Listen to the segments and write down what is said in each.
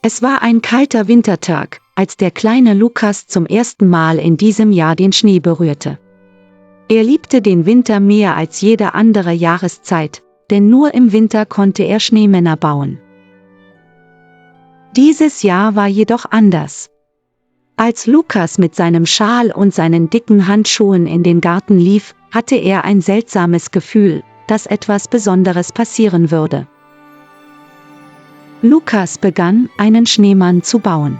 Es war ein kalter Wintertag, als der kleine Lukas zum ersten Mal in diesem Jahr den Schnee berührte. Er liebte den Winter mehr als jede andere Jahreszeit, denn nur im Winter konnte er Schneemänner bauen. Dieses Jahr war jedoch anders. Als Lukas mit seinem Schal und seinen dicken Handschuhen in den Garten lief, hatte er ein seltsames Gefühl, dass etwas Besonderes passieren würde. Lukas begann, einen Schneemann zu bauen.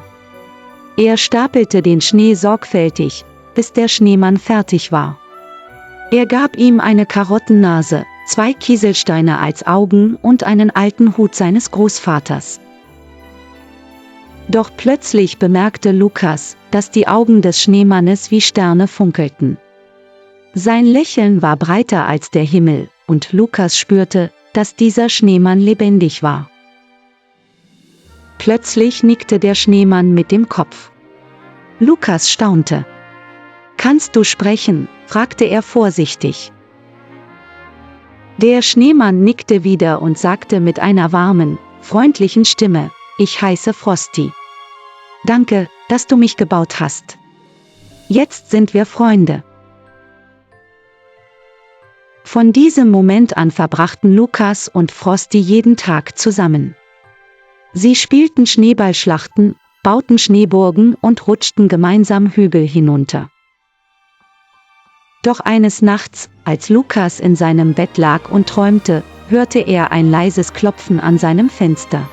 Er stapelte den Schnee sorgfältig, bis der Schneemann fertig war. Er gab ihm eine Karottennase, 2 Kieselsteine als Augen und einen alten Hut seines Großvaters. Doch plötzlich bemerkte Lukas, dass die Augen des Schneemannes wie Sterne funkelten. Sein Lächeln war breiter als der Himmel, und Lukas spürte, dass dieser Schneemann lebendig war. Plötzlich nickte der Schneemann mit dem Kopf. Lukas staunte. »Kannst du sprechen?« fragte er vorsichtig. Der Schneemann nickte wieder und sagte mit einer warmen, freundlichen Stimme: »Ich heiße Frosty. Danke, dass du mich gebaut hast. Jetzt sind wir Freunde.« Von diesem Moment an verbrachten Lukas und Frosty jeden Tag zusammen. Sie spielten Schneeballschlachten, bauten Schneeburgen und rutschten gemeinsam Hügel hinunter. Doch eines Nachts, als Lukas in seinem Bett lag und träumte, hörte er ein leises Klopfen an seinem Fenster.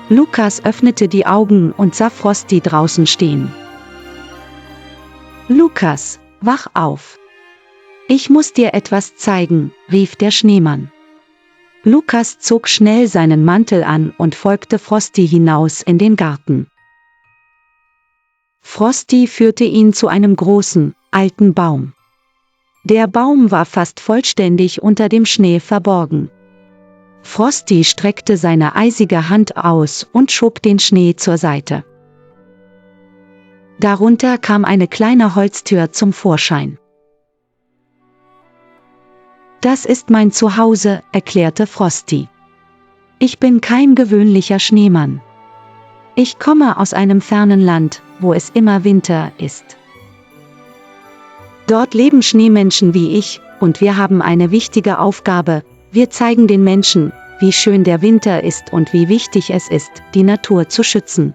Lukas öffnete die Augen und sah Frosty draußen stehen. »Lukas, wach auf! Ich muss dir etwas zeigen«, rief der Schneemann. Lukas zog schnell seinen Mantel an und folgte Frosty hinaus in den Garten. Frosty führte ihn zu einem großen, alten Baum. Der Baum war fast vollständig unter dem Schnee verborgen. Frosty streckte seine eisige Hand aus und schob den Schnee zur Seite. Darunter kam eine kleine Holztür zum Vorschein. »Das ist mein Zuhause«, erklärte Frosty. »Ich bin kein gewöhnlicher Schneemann. Ich komme aus einem fernen Land, wo es immer Winter ist. Dort leben Schneemenschen wie ich, und wir haben eine wichtige Aufgabe: wir zeigen den Menschen, wie schön der Winter ist und wie wichtig es ist, die Natur zu schützen.«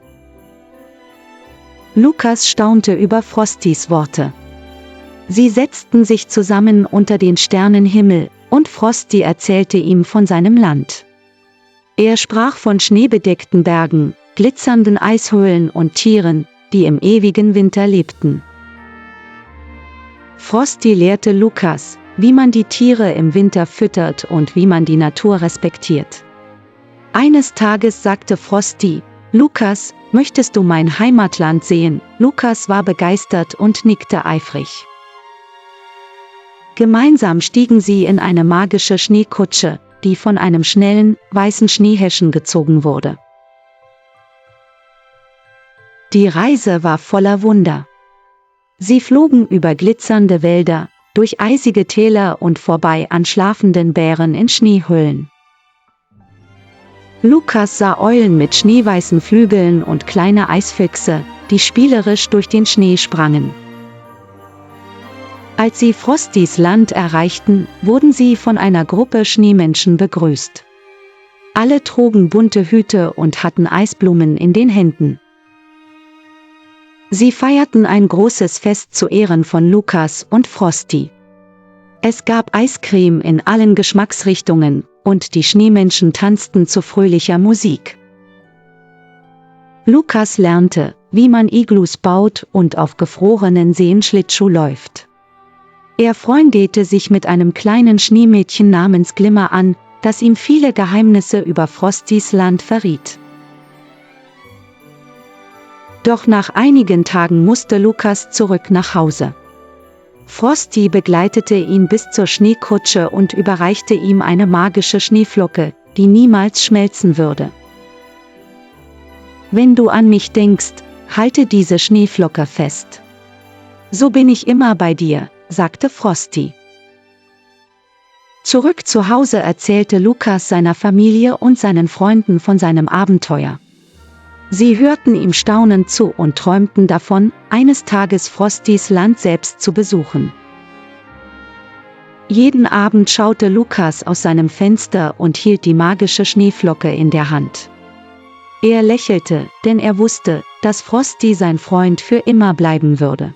Lukas staunte über Frostys Worte. Sie setzten sich zusammen unter den Sternenhimmel, und Frosty erzählte ihm von seinem Land. Er sprach von schneebedeckten Bergen, glitzernden Eishöhlen und Tieren, die im ewigen Winter lebten. Frosty lehrte Lukas, wie man die Tiere im Winter füttert und wie man die Natur respektiert. Eines Tages sagte Frosty: »Lukas, möchtest du mein Heimatland sehen?« Lukas war begeistert und nickte eifrig. Gemeinsam stiegen sie in eine magische Schneekutsche, die von einem schnellen, weißen Schneehäschen gezogen wurde. Die Reise war voller Wunder. Sie flogen über glitzernde Wälder, durch eisige Täler und vorbei an schlafenden Bären in Schneehöhlen. Lukas sah Eulen mit schneeweißen Flügeln und kleine Eisfüchse, die spielerisch durch den Schnee sprangen. Als sie Frostys Land erreichten, wurden sie von einer Gruppe Schneemenschen begrüßt. Alle trugen bunte Hüte und hatten Eisblumen in den Händen. Sie feierten ein großes Fest zu Ehren von Lukas und Frosty. Es gab Eiscreme in allen Geschmacksrichtungen, und die Schneemenschen tanzten zu fröhlicher Musik. Lukas lernte, wie man Iglus baut und auf gefrorenen Seen Schlittschuh läuft. Er freundete sich mit einem kleinen Schneemädchen namens Glimmer an, das ihm viele Geheimnisse über Frostys Land verriet. Doch nach einigen Tagen musste Lukas zurück nach Hause. Frosty begleitete ihn bis zur Schneekutsche und überreichte ihm eine magische Schneeflocke, die niemals schmelzen würde. »Wenn du an mich denkst, halte diese Schneeflocke fest. So bin ich immer bei dir«, sagte Frosty. Zurück zu Hause erzählte Lukas seiner Familie und seinen Freunden von seinem Abenteuer. Sie hörten ihm staunend zu und träumten davon, eines Tages Frostys Land selbst zu besuchen. Jeden Abend schaute Lukas aus seinem Fenster und hielt die magische Schneeflocke in der Hand. Er lächelte, denn er wusste, dass Frosty sein Freund für immer bleiben würde.